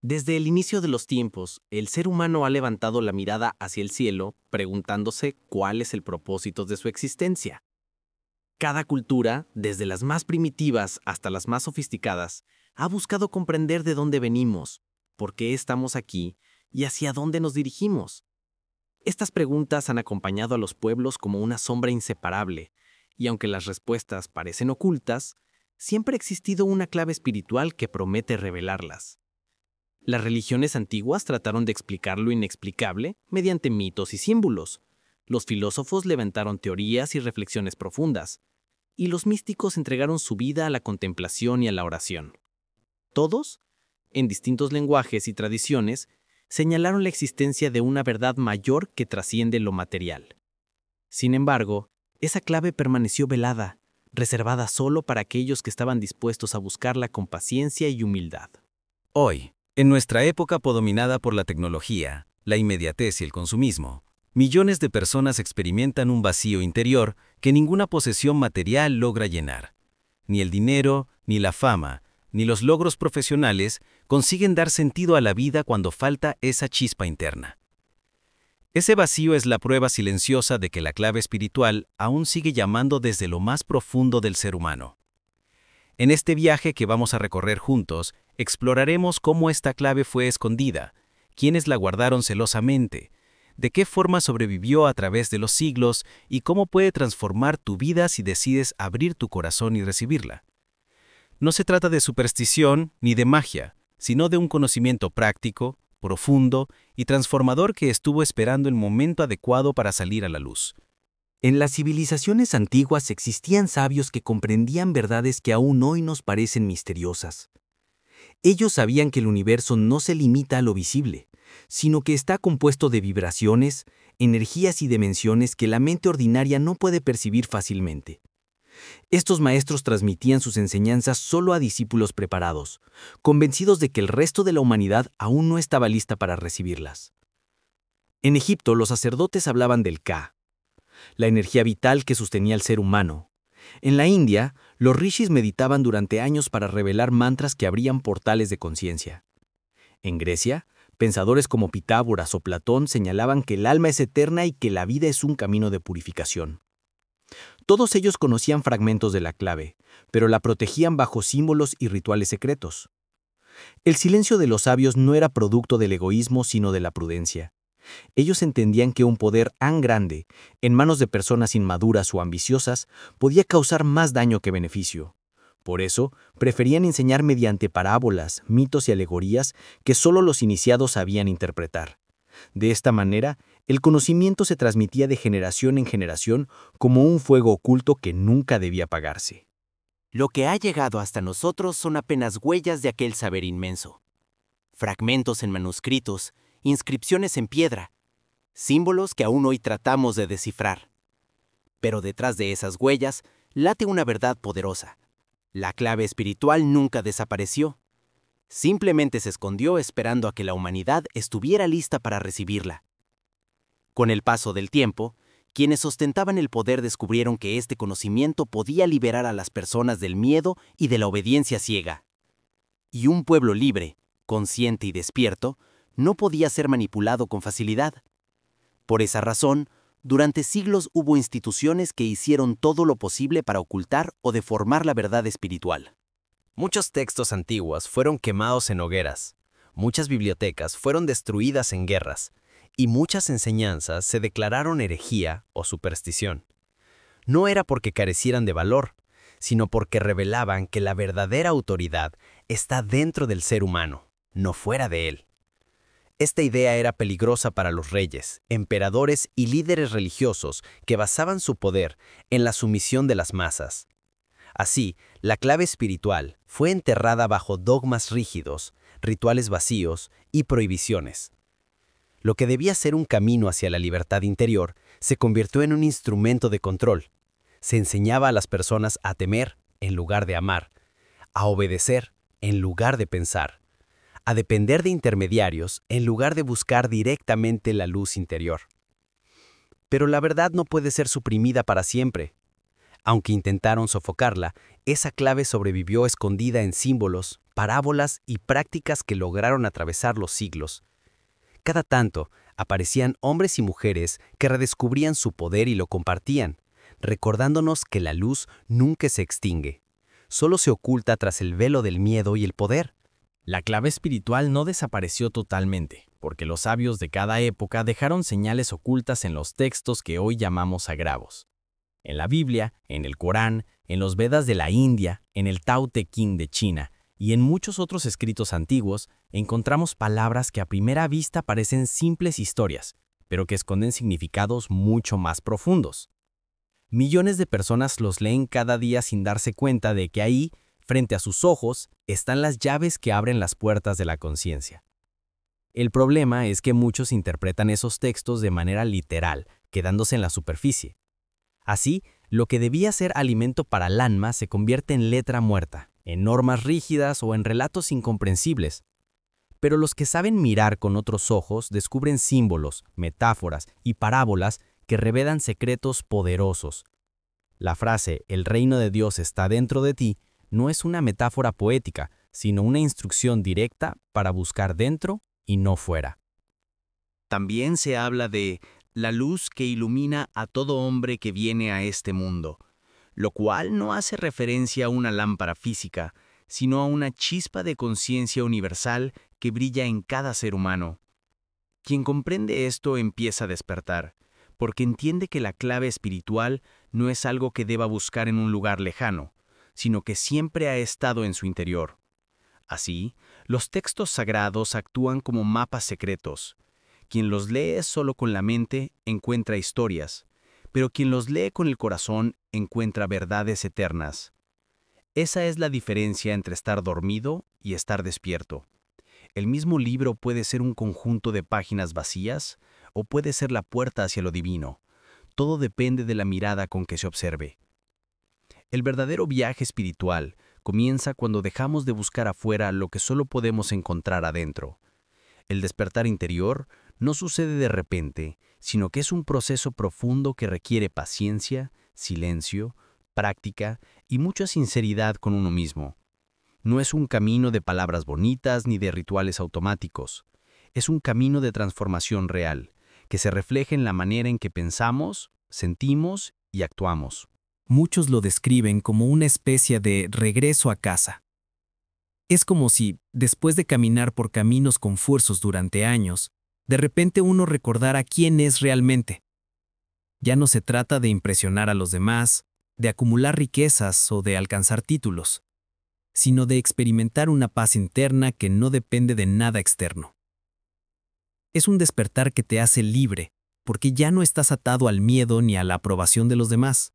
Desde el inicio de los tiempos, el ser humano ha levantado la mirada hacia el cielo, preguntándose cuál es el propósito de su existencia. Cada cultura, desde las más primitivas hasta las más sofisticadas, ha buscado comprender de dónde venimos, por qué estamos aquí y hacia dónde nos dirigimos. Estas preguntas han acompañado a los pueblos como una sombra inseparable, y aunque las respuestas parecen ocultas, siempre ha existido una clave espiritual que promete revelarlas. Las religiones antiguas trataron de explicar lo inexplicable mediante mitos y símbolos. Los filósofos levantaron teorías y reflexiones profundas, y los místicos entregaron su vida a la contemplación y a la oración. Todos, en distintos lenguajes y tradiciones, señalaron la existencia de una verdad mayor que trasciende lo material. Sin embargo, esa clave permaneció velada, reservada solo para aquellos que estaban dispuestos a buscarla con paciencia y humildad. Hoy, en nuestra época dominada por la tecnología, la inmediatez y el consumismo, millones de personas experimentan un vacío interior que ninguna posesión material logra llenar. Ni el dinero, ni la fama, ni los logros profesionales consiguen dar sentido a la vida cuando falta esa chispa interna. Ese vacío es la prueba silenciosa de que la clave espiritual aún sigue llamando desde lo más profundo del ser humano. En este viaje que vamos a recorrer juntos, exploraremos cómo esta clave fue escondida, quiénes la guardaron celosamente, de qué forma sobrevivió a través de los siglos y cómo puede transformar tu vida si decides abrir tu corazón y recibirla. No se trata de superstición ni de magia, sino de un conocimiento práctico, profundo y transformador que estuvo esperando el momento adecuado para salir a la luz. En las civilizaciones antiguas existían sabios que comprendían verdades que aún hoy nos parecen misteriosas. Ellos sabían que el universo no se limita a lo visible, sino que está compuesto de vibraciones, energías y dimensiones que la mente ordinaria no puede percibir fácilmente. Estos maestros transmitían sus enseñanzas solo a discípulos preparados, convencidos de que el resto de la humanidad aún no estaba lista para recibirlas. En Egipto, los sacerdotes hablaban del Ka, la energía vital que sostenía al ser humano. En la India, los rishis meditaban durante años para revelar mantras que abrían portales de conciencia. En Grecia, pensadores como Pitágoras o Platón señalaban que el alma es eterna y que la vida es un camino de purificación. Todos ellos conocían fragmentos de la clave, pero la protegían bajo símbolos y rituales secretos. El silencio de los sabios no era producto del egoísmo, sino de la prudencia. Ellos entendían que un poder tan grande, en manos de personas inmaduras o ambiciosas, podía causar más daño que beneficio. Por eso, preferían enseñar mediante parábolas, mitos y alegorías que solo los iniciados sabían interpretar. De esta manera, el conocimiento se transmitía de generación en generación como un fuego oculto que nunca debía apagarse. Lo que ha llegado hasta nosotros son apenas huellas de aquel saber inmenso. Fragmentos en manuscritos, inscripciones en piedra, símbolos que aún hoy tratamos de descifrar. Pero detrás de esas huellas late una verdad poderosa. La clave espiritual nunca desapareció. Simplemente se escondió esperando a que la humanidad estuviera lista para recibirla. Con el paso del tiempo, quienes ostentaban el poder descubrieron que este conocimiento podía liberar a las personas del miedo y de la obediencia ciega. Y un pueblo libre, consciente y despierto, no podía ser manipulado con facilidad. Por esa razón, durante siglos hubo instituciones que hicieron todo lo posible para ocultar o deformar la verdad espiritual. Muchos textos antiguos fueron quemados en hogueras, muchas bibliotecas fueron destruidas en guerras, y muchas enseñanzas se declararon herejía o superstición. No era porque carecieran de valor, sino porque revelaban que la verdadera autoridad está dentro del ser humano, no fuera de él. Esta idea era peligrosa para los reyes, emperadores y líderes religiosos que basaban su poder en la sumisión de las masas. Así, la clave espiritual fue enterrada bajo dogmas rígidos, rituales vacíos y prohibiciones. Lo que debía ser un camino hacia la libertad interior se convirtió en un instrumento de control. Se enseñaba a las personas a temer en lugar de amar, a obedecer en lugar de pensar, a depender de intermediarios en lugar de buscar directamente la luz interior. Pero la verdad no puede ser suprimida para siempre. Aunque intentaron sofocarla, esa clave sobrevivió escondida en símbolos, parábolas y prácticas que lograron atravesar los siglos. Cada tanto, aparecían hombres y mujeres que redescubrían su poder y lo compartían, recordándonos que la luz nunca se extingue, solo se oculta tras el velo del miedo y el poder. La clave espiritual no desapareció totalmente, porque los sabios de cada época dejaron señales ocultas en los textos que hoy llamamos sagrados. En la Biblia, en el Corán, en los Vedas de la India, en el Tao Te Ching de China y en muchos otros escritos antiguos, encontramos palabras que a primera vista parecen simples historias, pero que esconden significados mucho más profundos. Millones de personas los leen cada día sin darse cuenta de que ahí, frente a sus ojos, están las llaves que abren las puertas de la conciencia. El problema es que muchos interpretan esos textos de manera literal, quedándose en la superficie. Así, lo que debía ser alimento para el alma se convierte en letra muerta, en normas rígidas o en relatos incomprensibles. Pero los que saben mirar con otros ojos descubren símbolos, metáforas y parábolas que revelan secretos poderosos. La frase «El reino de Dios está dentro de ti» no es una metáfora poética, sino una instrucción directa para buscar dentro y no fuera. También se habla de la luz que ilumina a todo hombre que viene a este mundo, lo cual no hace referencia a una lámpara física, sino a una chispa de conciencia universal que brilla en cada ser humano. Quien comprende esto empieza a despertar, porque entiende que la clave espiritual no es algo que deba buscar en un lugar lejano, sino que siempre ha estado en su interior. Así, los textos sagrados actúan como mapas secretos. Quien los lee solo con la mente encuentra historias, pero quien los lee con el corazón encuentra verdades eternas. Esa es la diferencia entre estar dormido y estar despierto. El mismo libro puede ser un conjunto de páginas vacías o puede ser la puerta hacia lo divino. Todo depende de la mirada con que se observe. El verdadero viaje espiritual comienza cuando dejamos de buscar afuera lo que solo podemos encontrar adentro. El despertar interior no sucede de repente, sino que es un proceso profundo que requiere paciencia, silencio, práctica y mucha sinceridad con uno mismo. No es un camino de palabras bonitas ni de rituales automáticos. Es un camino de transformación real, que se refleja en la manera en que pensamos, sentimos y actuamos. Muchos lo describen como una especie de regreso a casa. Es como si, después de caminar por caminos confusos durante años, de repente uno recordara quién es realmente. Ya no se trata de impresionar a los demás, de acumular riquezas o de alcanzar títulos, sino de experimentar una paz interna que no depende de nada externo. Es un despertar que te hace libre, porque ya no estás atado al miedo ni a la aprobación de los demás.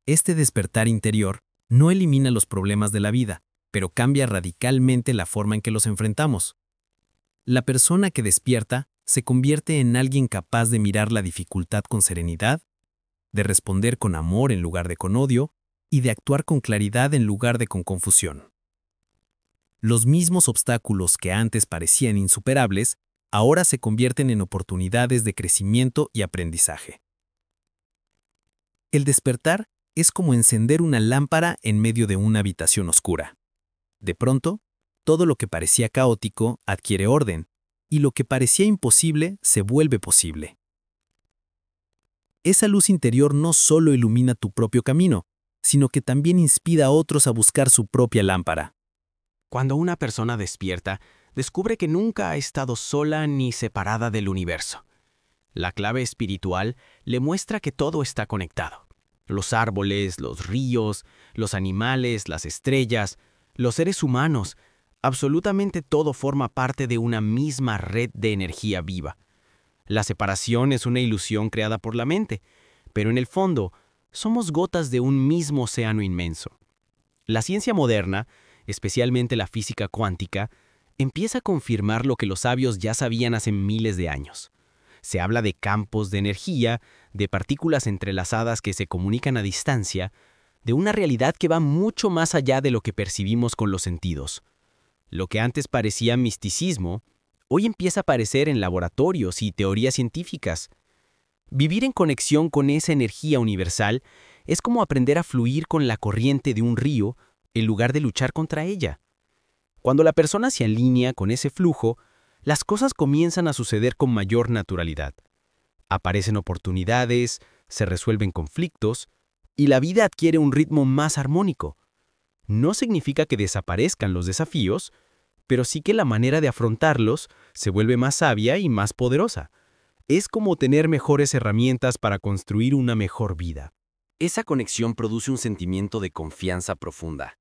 Este despertar interior no elimina los problemas de la vida, pero cambia radicalmente la forma en que los enfrentamos. La persona que despierta se convierte en alguien capaz de mirar la dificultad con serenidad, de responder con amor en lugar de con odio y de actuar con claridad en lugar de con confusión. Los mismos obstáculos que antes parecían insuperables, ahora se convierten en oportunidades de crecimiento y aprendizaje. El despertar es como encender una lámpara en medio de una habitación oscura. De pronto, todo lo que parecía caótico adquiere orden, y lo que parecía imposible se vuelve posible. Esa luz interior no solo ilumina tu propio camino, sino que también inspira a otros a buscar su propia lámpara. Cuando una persona despierta, descubre que nunca ha estado sola ni separada del universo. La clave espiritual le muestra que todo está conectado. Los árboles, los ríos, los animales, las estrellas, los seres humanos, absolutamente todo forma parte de una misma red de energía viva. La separación es una ilusión creada por la mente, pero en el fondo somos gotas de un mismo océano inmenso. La ciencia moderna, especialmente la física cuántica, empieza a confirmar lo que los sabios ya sabían hace miles de años. Se habla de campos de energía, de partículas entrelazadas que se comunican a distancia, de una realidad que va mucho más allá de lo que percibimos con los sentidos. Lo que antes parecía misticismo, hoy empieza a aparecer en laboratorios y teorías científicas. Vivir en conexión con esa energía universal es como aprender a fluir con la corriente de un río en lugar de luchar contra ella. Cuando la persona se alinea con ese flujo, las cosas comienzan a suceder con mayor naturalidad. Aparecen oportunidades, se resuelven conflictos, y la vida adquiere un ritmo más armónico. No significa que desaparezcan los desafíos, pero sí que la manera de afrontarlos se vuelve más sabia y más poderosa. Es como tener mejores herramientas para construir una mejor vida. Esa conexión produce un sentimiento de confianza profunda.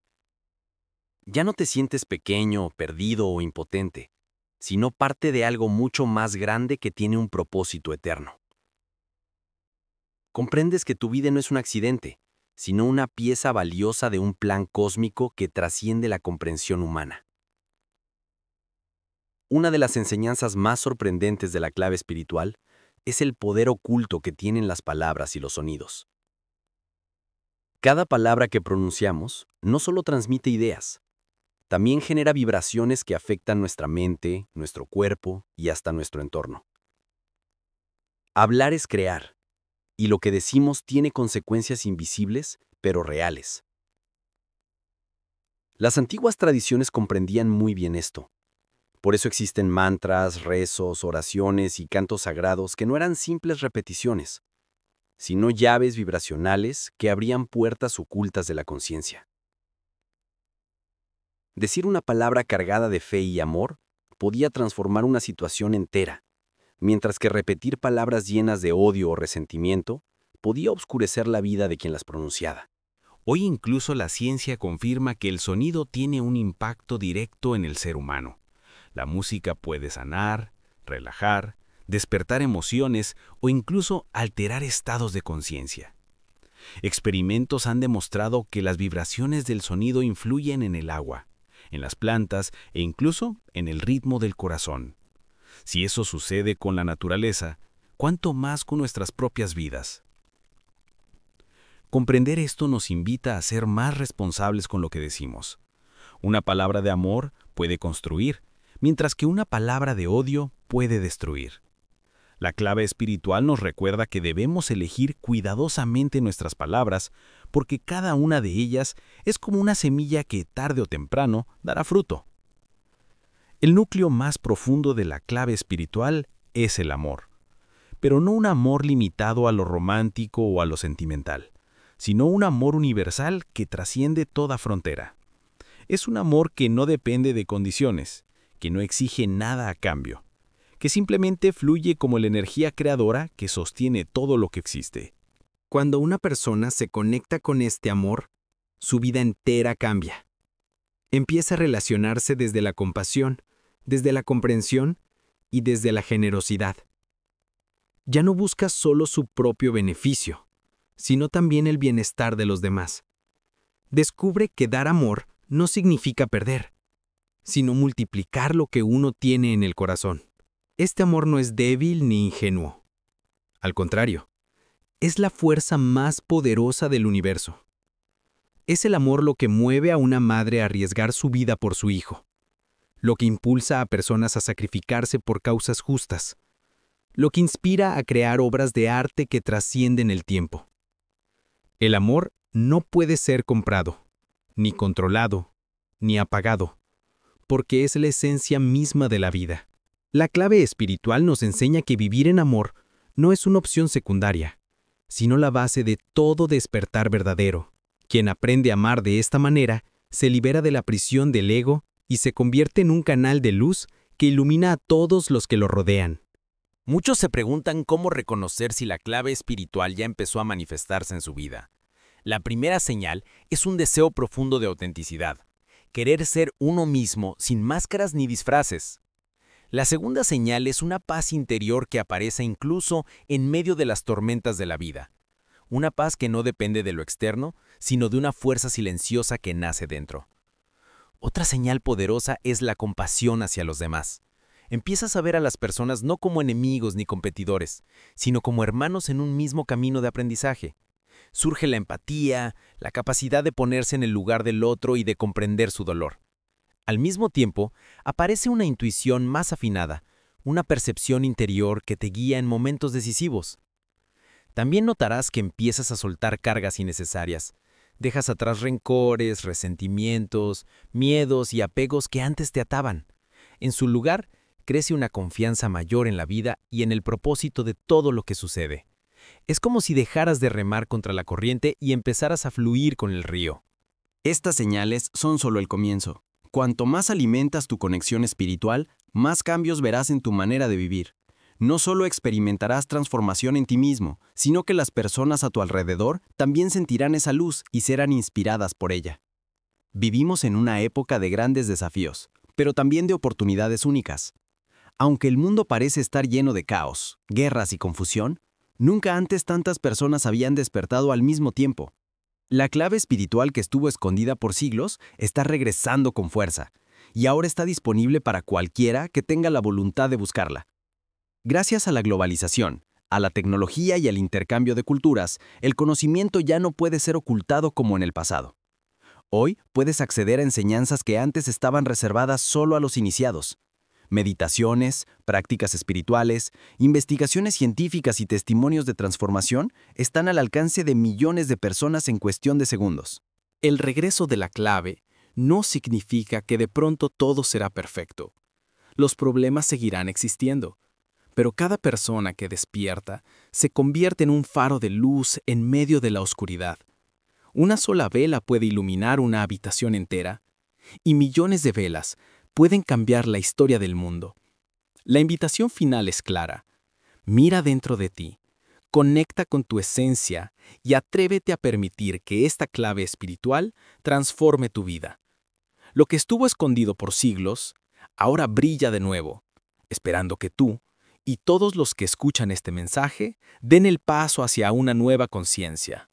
Ya no te sientes pequeño, perdido o impotente, sino parte de algo mucho más grande que tiene un propósito eterno. Comprendes que tu vida no es un accidente, sino una pieza valiosa de un plan cósmico que trasciende la comprensión humana. Una de las enseñanzas más sorprendentes de la clave espiritual es el poder oculto que tienen las palabras y los sonidos. Cada palabra que pronunciamos no solo transmite ideas, también genera vibraciones que afectan nuestra mente, nuestro cuerpo y hasta nuestro entorno. Hablar es crear, y lo que decimos tiene consecuencias invisibles, pero reales. Las antiguas tradiciones comprendían muy bien esto. Por eso existen mantras, rezos, oraciones y cantos sagrados que no eran simples repeticiones, sino llaves vibracionales que abrían puertas ocultas de la conciencia. Decir una palabra cargada de fe y amor podía transformar una situación entera, mientras que repetir palabras llenas de odio o resentimiento podía oscurecer la vida de quien las pronunciaba. Hoy incluso la ciencia confirma que el sonido tiene un impacto directo en el ser humano. La música puede sanar, relajar, despertar emociones o incluso alterar estados de conciencia. Experimentos han demostrado que las vibraciones del sonido influyen en el agua, en las plantas e incluso en el ritmo del corazón. Si eso sucede con la naturaleza, ¿cuánto más con nuestras propias vidas? Comprender esto nos invita a ser más responsables con lo que decimos. Una palabra de amor puede construir, mientras que una palabra de odio puede destruir. La clave espiritual nos recuerda que debemos elegir cuidadosamente nuestras palabras, porque cada una de ellas es como una semilla que tarde o temprano dará fruto. El núcleo más profundo de la clave espiritual es el amor, pero no un amor limitado a lo romántico o a lo sentimental, sino un amor universal que trasciende toda frontera. Es un amor que no depende de condiciones, que no exige nada a cambio, que simplemente fluye como la energía creadora que sostiene todo lo que existe. Cuando una persona se conecta con este amor, su vida entera cambia. Empieza a relacionarse desde la compasión, desde la comprensión y desde la generosidad. Ya no busca solo su propio beneficio, sino también el bienestar de los demás. Descubre que dar amor no significa perder, sino multiplicar lo que uno tiene en el corazón. Este amor no es débil ni ingenuo. Al contrario, es la fuerza más poderosa del universo. Es el amor lo que mueve a una madre a arriesgar su vida por su hijo, lo que impulsa a personas a sacrificarse por causas justas, lo que inspira a crear obras de arte que trascienden el tiempo. El amor no puede ser comprado, ni controlado, ni apagado, porque es la esencia misma de la vida. La clave espiritual nos enseña que vivir en amor no es una opción secundaria, sino la base de todo despertar verdadero. Quien aprende a amar de esta manera se libera de la prisión del ego y se convierte en un canal de luz que ilumina a todos los que lo rodean. Muchos se preguntan cómo reconocer si la clave espiritual ya empezó a manifestarse en su vida. La primera señal es un deseo profundo de autenticidad, querer ser uno mismo sin máscaras ni disfraces. La segunda señal es una paz interior que aparece incluso en medio de las tormentas de la vida. Una paz que no depende de lo externo, sino de una fuerza silenciosa que nace dentro. Otra señal poderosa es la compasión hacia los demás. Empiezas a ver a las personas no como enemigos ni competidores, sino como hermanos en un mismo camino de aprendizaje. Surge la empatía, la capacidad de ponerse en el lugar del otro y de comprender su dolor. Al mismo tiempo, aparece una intuición más afinada, una percepción interior que te guía en momentos decisivos. También notarás que empiezas a soltar cargas innecesarias. Dejas atrás rencores, resentimientos, miedos y apegos que antes te ataban. En su lugar, crece una confianza mayor en la vida y en el propósito de todo lo que sucede. Es como si dejaras de remar contra la corriente y empezaras a fluir con el río. Estas señales son solo el comienzo. Cuanto más alimentas tu conexión espiritual, más cambios verás en tu manera de vivir. No solo experimentarás transformación en ti mismo, sino que las personas a tu alrededor también sentirán esa luz y serán inspiradas por ella. Vivimos en una época de grandes desafíos, pero también de oportunidades únicas. Aunque el mundo parece estar lleno de caos, guerras y confusión, nunca antes tantas personas habían despertado al mismo tiempo. La clave espiritual que estuvo escondida por siglos está regresando con fuerza, y ahora está disponible para cualquiera que tenga la voluntad de buscarla. Gracias a la globalización, a la tecnología y al intercambio de culturas, el conocimiento ya no puede ser ocultado como en el pasado. Hoy puedes acceder a enseñanzas que antes estaban reservadas solo a los iniciados. Meditaciones, prácticas espirituales, investigaciones científicas y testimonios de transformación están al alcance de millones de personas en cuestión de segundos. El regreso de la clave no significa que de pronto todo será perfecto. Los problemas seguirán existiendo, pero cada persona que despierta se convierte en un faro de luz en medio de la oscuridad. Una sola vela puede iluminar una habitación entera, y millones de velas pueden cambiar la historia del mundo. La invitación final es clara. Mira dentro de ti, conecta con tu esencia y atrévete a permitir que esta clave espiritual transforme tu vida. Lo que estuvo escondido por siglos, ahora brilla de nuevo, esperando que tú y todos los que escuchan este mensaje den el paso hacia una nueva conciencia.